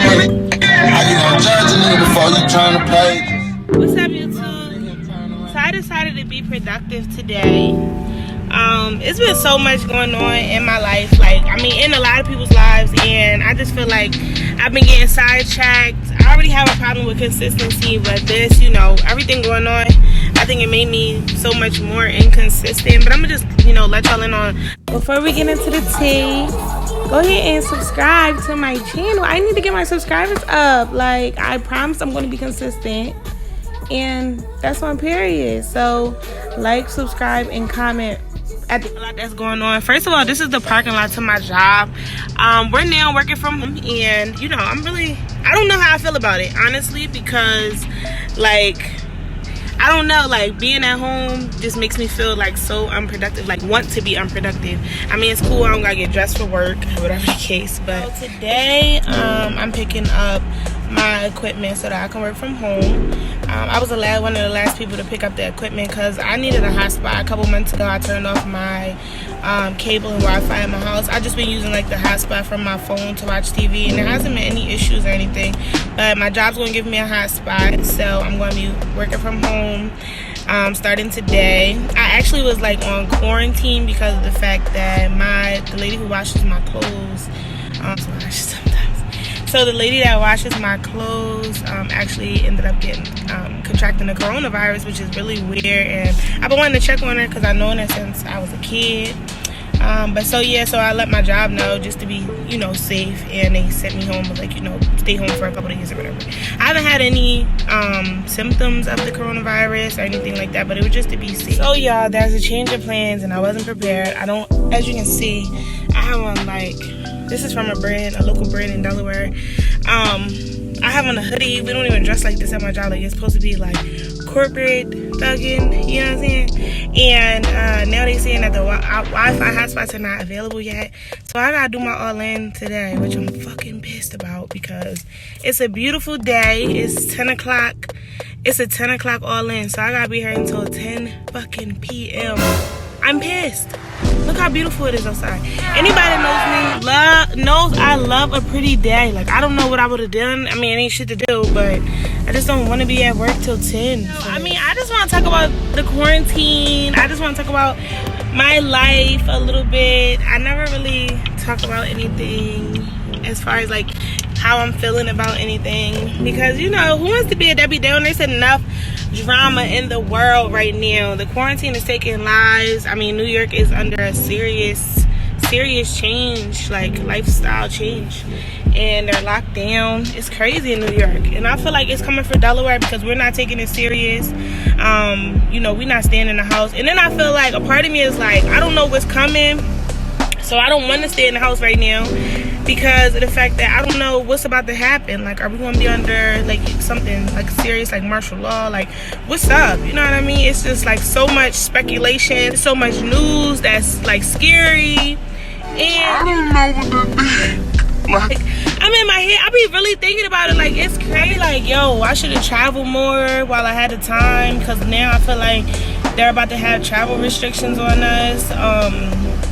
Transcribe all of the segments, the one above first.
What's up, YouTube? So I decided to be productive today. It's been so much going on in my life, like, I mean, in a lot of people's lives, and I just feel like I've been getting sidetracked. I already have a problem with consistency, but this, you know, everything going on, I think it made me so much more inconsistent. But I'm gonna just, you know, let y'all in on. Before we get into the tea, go ahead and subscribe to my channel. I need to get my subscribers up. Like, I promise I'm gonna be consistent, and that's on period. So like, subscribe, and comment. A lot that's going on. First of all, this is the parking lot to my job. We're now working from home, and you know, I don't know how I feel about it, honestly, because like, I don't know, like, being at home just makes me feel like so unproductive, like want to be unproductive. I mean, it's cool, I don't gotta get dressed for work, whatever the case, but today I'm picking up my equipment so that I can work from home. I was one of the last people to pick up the equipment because I needed a hotspot. A couple months ago, I turned off my cable and Wi-Fi in my house. I just been using like the hotspot from my phone to watch TV, and there hasn't been any issues or anything. But my job's gonna give me a hotspot, so I'm gonna be working from home starting today. I actually was like on quarantine because of the fact that the lady who washes my clothes, so the lady that washes my clothes actually ended up contracting the coronavirus, which is really weird, and I've been wanting to check on her because I've known her since I was a kid. But so I let my job know just to be, you know, safe, and they sent me home with, like, you know, stay home for a couple of days or whatever. I haven't had any symptoms of the coronavirus or anything like that, but it was just to be safe. So y'all, there's a change of plans, and I wasn't prepared. As you can see, I have on, like, this is from a local brand in Delaware. I have on a hoodie. We don't even dress like this at my job. Like, it's supposed to be like corporate thugging, you know what I'm saying? And now they saying that the Wi-Fi hotspots are not available yet. So I gotta do my all-in today, which I'm fucking pissed about because it's a beautiful day. It's 10 o'clock. It's a 10 o'clock all-in, so I gotta be here until 10 fucking p.m. I'm pissed. Look how beautiful it is outside. Anybody that knows me knows I love a pretty day. Like, I don't know what I would have done. I mean, it ain't shit to do, but I just don't want to be at work till 10. I mean, I just want to talk about the quarantine. I just want to talk about my life a little bit. I never really talk about anything as far as like how I'm feeling about anything, because, you know, who wants to be a Debbie Downer? There's enough drama in the world right now. The quarantine is taking lives. I mean, New York is under a serious change, like lifestyle change, and they're locked down. It's crazy in New York, and I feel like it's coming for Delaware because we're not taking it serious. You know, we're not staying in the house, and then I feel like a part of me is like, I don't know what's coming, so I don't want to stay in the house right now because of the fact that I don't know what's about to happen. Like, are we going to be under like something like serious, like martial law? Like, what's up? You know what I mean? It's just like so much speculation, so much news that's like scary, and I don't know what to think. Like, I'm in my head, I be really thinking about it. Like, it's crazy. Like, yo, I should have traveled more while I had the time, because now I feel like they're about to have travel restrictions on us.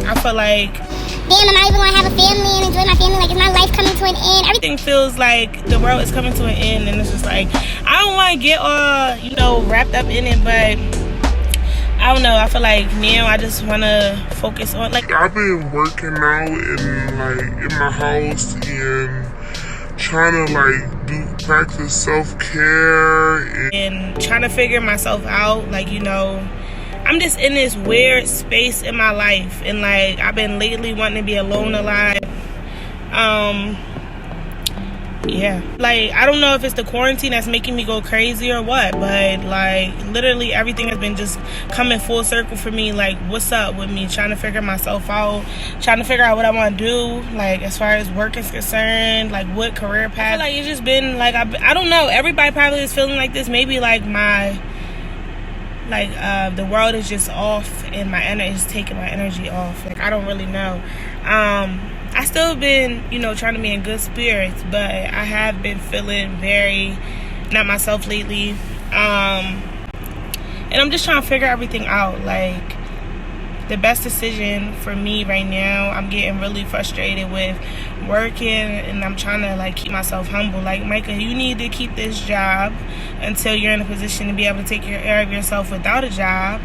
I feel like, damn, I'm not even gonna have a family and enjoy my family. Like, is my life coming to an end? Everything feels like the world is coming to an end, and it's just like, I don't want to get all, you know, wrapped up in it, but I don't know. I feel like now I just want to focus on, like, I've been working out in my house and trying to like practice self-care and trying to figure myself out. Like, you know, I'm just in this weird space in my life, and like, I've been lately wanting to be alone a lot. Yeah, like, I don't know if it's the quarantine that's making me go crazy or what, but like, literally everything has been just coming full circle for me. Like, what's up with me trying to figure myself out, trying to figure out what I want to do, like, as far as work is concerned, like what career path. I feel like it's just been like, I don't know, everybody probably is feeling like this. Maybe like the world is just off, and my energy is taking my energy off. Like, I don't really know. I still been, you know, trying to be in good spirits, but I have been feeling very not myself lately. And I'm just trying to figure everything out. Like, the best decision for me right now. I'm getting really frustrated with working, and I'm trying to like keep myself humble. Like, Micah, you need to keep this job until you're in a position to be able to take care of yourself without a job.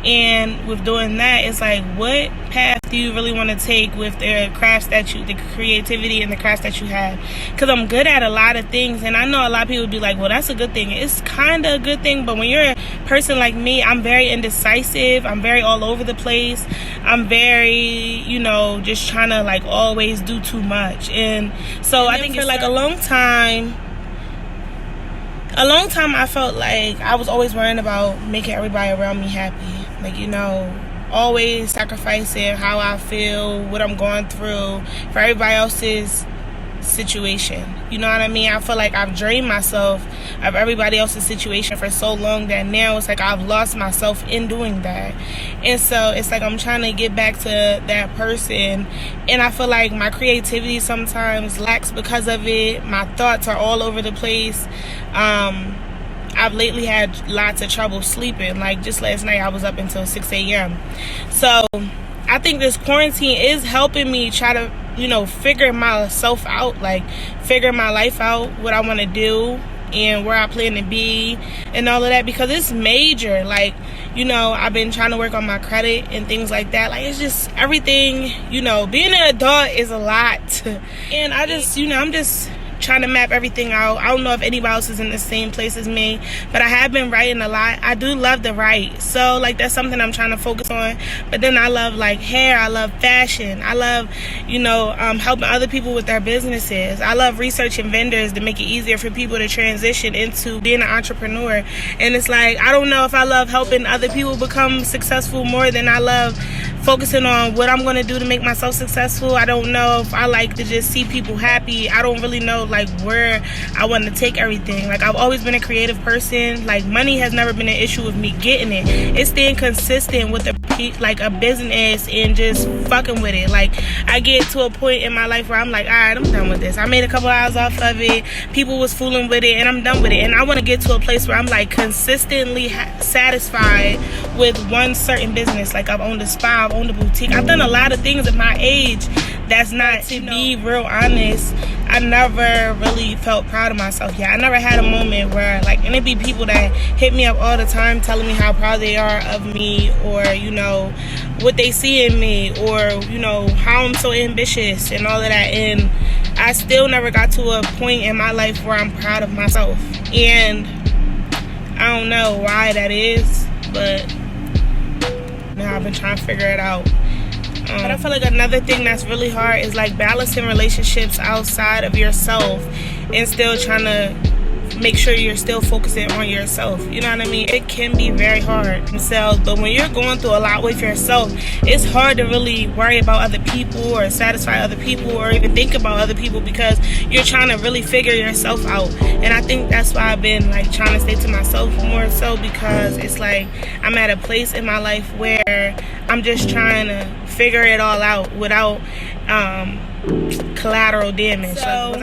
And with doing that, it's like, what path do you really want to take with the crafts that you, the creativity and the crafts that you have? Because I'm good at a lot of things, and I know a lot of people would be like, well, that's a good thing. It's kind of a good thing, but when you're a person like me, I'm very indecisive. I'm very all over the place. I'm very, just trying to like always do too much. And so I think for like a long time I felt like I was always worrying about making everybody around me happy. Like, always sacrificing how I feel, what I'm going through for everybody else's situation. You know what I mean? I feel like I've drained myself of everybody else's situation for so long that now it's like I've lost myself in doing that. And so it's like I'm trying to get back to that person, and I feel like my creativity sometimes lacks because of it. My thoughts are all over the place. I've lately had lots of trouble sleeping. Like, just last night I was up until 6 a.m. So I think this quarantine is helping me try to figure myself out, like figure my life out, what I want to do and where I plan to be and all of that, because it's major. Like, I've been trying to work on my credit and things like that. Like, it's just everything, being an adult is a lot. And I just, I'm just trying to map everything out. I don't know if anybody else is in the same place as me, but I have been writing a lot. I do love to write, so like that's something I'm trying to focus on. But then I love like hair, I love fashion, I love helping other people with their businesses. I love researching vendors to make it easier for people to transition into being an entrepreneur. And it's like, I don't know if I love helping other people become successful more than I love focusing on what I'm going to do to make myself successful. I don't know if I like to just see people happy. I don't really know like where I want to take everything. Like, I've always been a creative person. Like, money has never been an issue with me getting it. It's staying consistent with a business and just fucking with it. Like, I get to a point in my life where I'm like, all right, I'm done with this. I made a couple hours off of it. People was fooling with it, and I'm done with it. And I want to get to a place where I'm like consistently satisfied with one certain business. Like, I've owned a spa, I've owned a boutique. I've done a lot of things at my age that's not, to be real honest, I never really felt proud of myself yet. I never had a moment where, like, and it'd be people that hit me up all the time telling me how proud they are of me, or, what they see in me, or, how I'm so ambitious and all of that. And I still never got to a point in my life where I'm proud of myself. And I don't know why that is, but now I've been trying to figure it out. But I feel like another thing that's really hard is like balancing relationships outside of yourself and still trying to make sure you're still focusing on yourself. You know what I mean? It can be very hard themselves, but when you're going through a lot with yourself, it's hard to really worry about other people or satisfy other people or even think about other people, because you're trying to really figure yourself out. And I think that's why I've been like trying to stay to myself more so, because it's like I'm at a place in my life where I'm just trying to figure it all out without collateral damage. So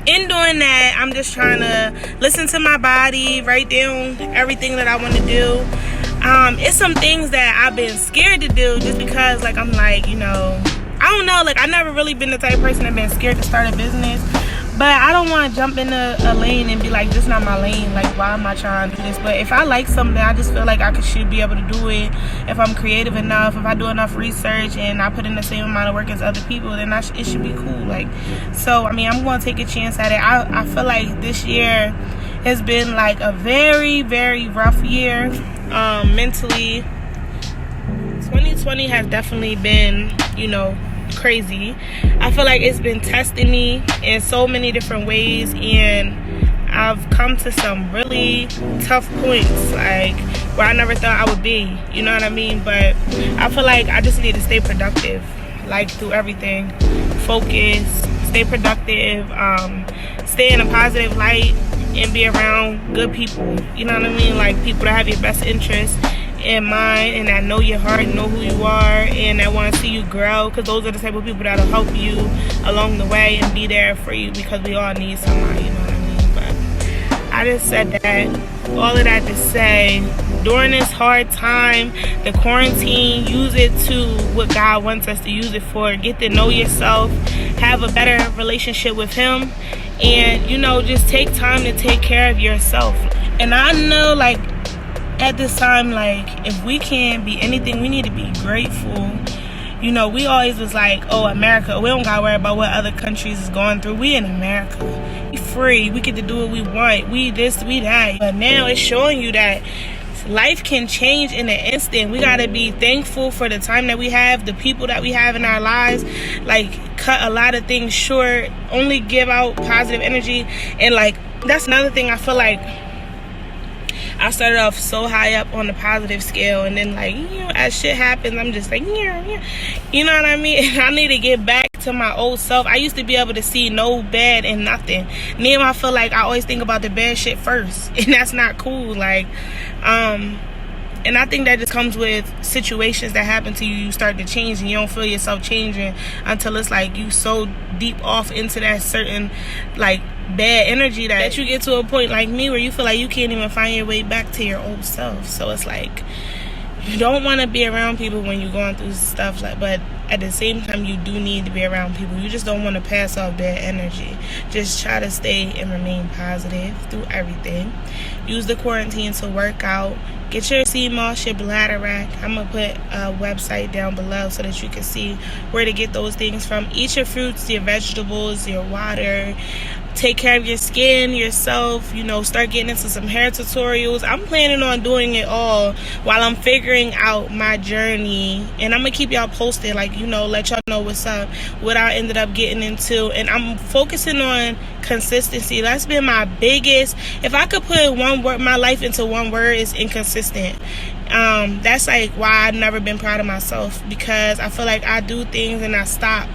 in doing that, I'm just trying to listen to my body, write down everything that I want to do. It's some things that I've been scared to do just because, like, I'm like, I don't know, like, I've never really been the type of person that been scared to start a business. But I don't want to jump in a lane and be like, this is not my lane. Like, why am I trying to do this? But if I like something, I just feel like I should be able to do it. If I'm creative enough, if I do enough research and I put in the same amount of work as other people, then it should be cool. Like, so, I mean, I'm going to take a chance at it. I feel like this year has been like a very, very rough year mentally. 2020 has definitely been, crazy. I feel like it's been testing me in so many different ways, and I've come to some really tough points, like where I never thought I would be, you know what I mean? But I feel like I just need to stay productive, like, through everything. Focus, stay productive, stay in a positive light, and be around good people, you know what I mean? Like, people that have your best interests in mind, and that know your heart, know who you are, and that want to see you grow, because those are the type of people that'll help you along the way and be there for you, because we all need somebody, you know what I mean? But I just said that, all of that to say, during this hard time, the quarantine, use it to what God wants us to use it for. Get to know yourself, have a better relationship with Him, and, you know, just take time to take care of yourself. And I know, like, at this time, like, if we can't be anything, we need to be grateful. You know, we always was like, oh, America, we don't gotta worry about what other countries is going through. We in America. We free. We get to do what we want. We this, we that. But now it's showing you that life can change in an instant. We gotta be thankful for the time that we have, the people that we have in our lives. Like, cut a lot of things short. Only give out positive energy. And, like, that's another thing. I feel like I started off so high up on the positive scale, and then, like, you know, as shit happens, I'm just like, yeah. You know what I mean? I need to get back to my old self. I used to be able to see no bad in nothing. Now I feel like I always think about the bad shit first, and that's not cool. Like, and I think that just comes with situations that happen to you. You start to change, and you don't feel yourself changing until it's like you so deep off into that certain, like, bad energy that you get to a point like me where you feel like you can't even find your way back to your old self. So it's like, you don't want to be around people when you're going through stuff, like, but at the same time, you do need to be around people. You just don't want to pass off bad energy. Just try to stay and remain positive through everything. Use the quarantine to work out. Get your sea moss, your bladder rack. I'm going to put a website down below so that you can see where to get those things from. Eat your fruits, your vegetables, your water. Take care of your skin, yourself, you know, start getting into some hair tutorials. I'm planning on doing it all while I'm figuring out my journey. And I'm going to keep y'all posted, like, you know, let y'all know what's up, what I ended up getting into. And I'm focusing on consistency. That's been my biggest, if I could put one word, my life into one word, is inconsistent. That's like why I've never been proud of myself, because I feel like I do things and I stop.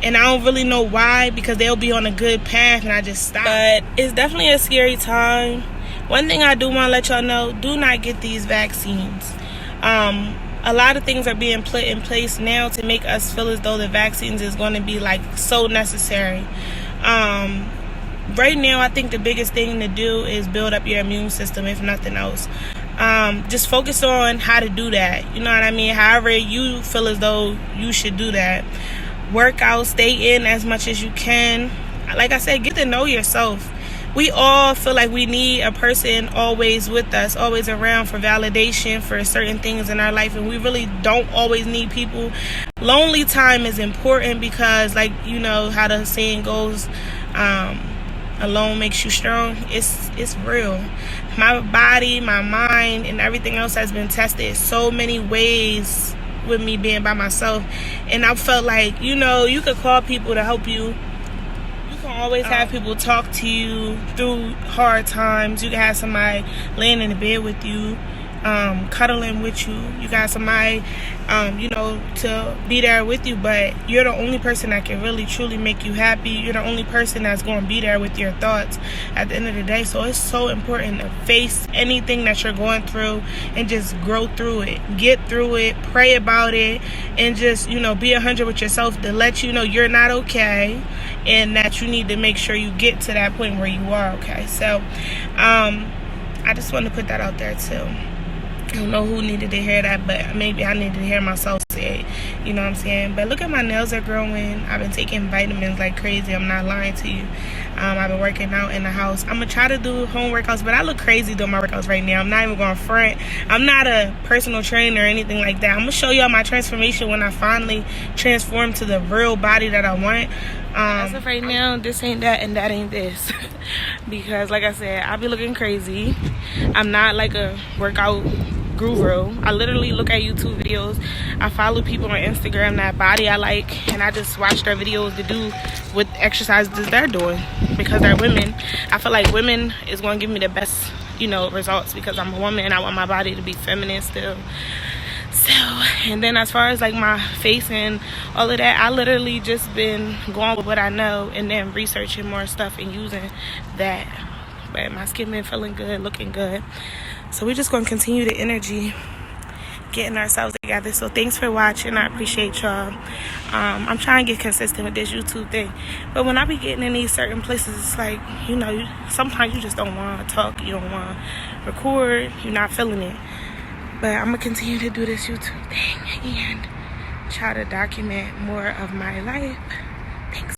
And I don't really know why, because they'll be on a good path and I just stop. But it's definitely a scary time. One thing I do want to let y'all know, do not get these vaccines. A lot of things are being put in place now to make us feel as though the vaccines is going to be, like, so necessary. Right now, I think the biggest thing to do is build up your immune system, if nothing else. Just focus on how to do that. You know what I mean? However you feel as though you should do that. Work out, stay in as much as you can. Like I said, get to know yourself. We all feel like we need a person always with us, always around for validation for certain things in our life, and we really don't always need people. Lonely time is important because, like, you know how the saying goes, alone makes you strong. It's real. My body, my mind, and everything else has been tested so many ways with me being by myself, and I felt like, you know, you could call people to help you. You can always have people talk to you through hard times. You can have somebody laying in the bed with you, cuddling with you. You got somebody, you know, to be there with you, but you're the only person that can really truly make you happy. You're the only person that's going to be there with your thoughts at the end of the day. So it's so important to face anything that you're going through and just grow through it, get through it, pray about it, and just, you know, be 100 with yourself to let you know you're not okay, and that you need to make sure you get to that point where you are okay. So I just want to put that out there too. I don't know who needed to hear that, but maybe I needed to hear myself say it. You know what I'm saying? But look at my nails are growing. I've been taking vitamins like crazy. I'm not lying to you. I've been working out in the house. I'm going to try to do home workouts, but I look crazy doing my workouts right now. I'm not even going to front. I'm not a personal trainer or anything like that. I'm going to show y'all my transformation when I finally transform to the real body that I want. As of right now, this ain't that and that ain't this. Because, like I said, I be looking crazy. I'm not like a workout guru. I literally look at YouTube videos. I follow people on Instagram that body I like, and I just watch their videos to do what exercises they're doing, because they're women. I feel like women is going to give me the best, you know, results, because I'm a woman and I want my body to be feminine still. So, and then as far as like my face and all of that, I literally just been going with what I know and then researching more stuff and using that. But my skin been feeling good, looking good. So we're just going to continue the energy, getting ourselves together. So thanks for watching. I appreciate y'all. I'm trying to get consistent with this YouTube thing. But when I be getting in these certain places, it's like, you know, sometimes you just don't want to talk. You don't want to record. You're not feeling it. But I'm gonna continue to do this YouTube thing and try to document more of my life. Thanks.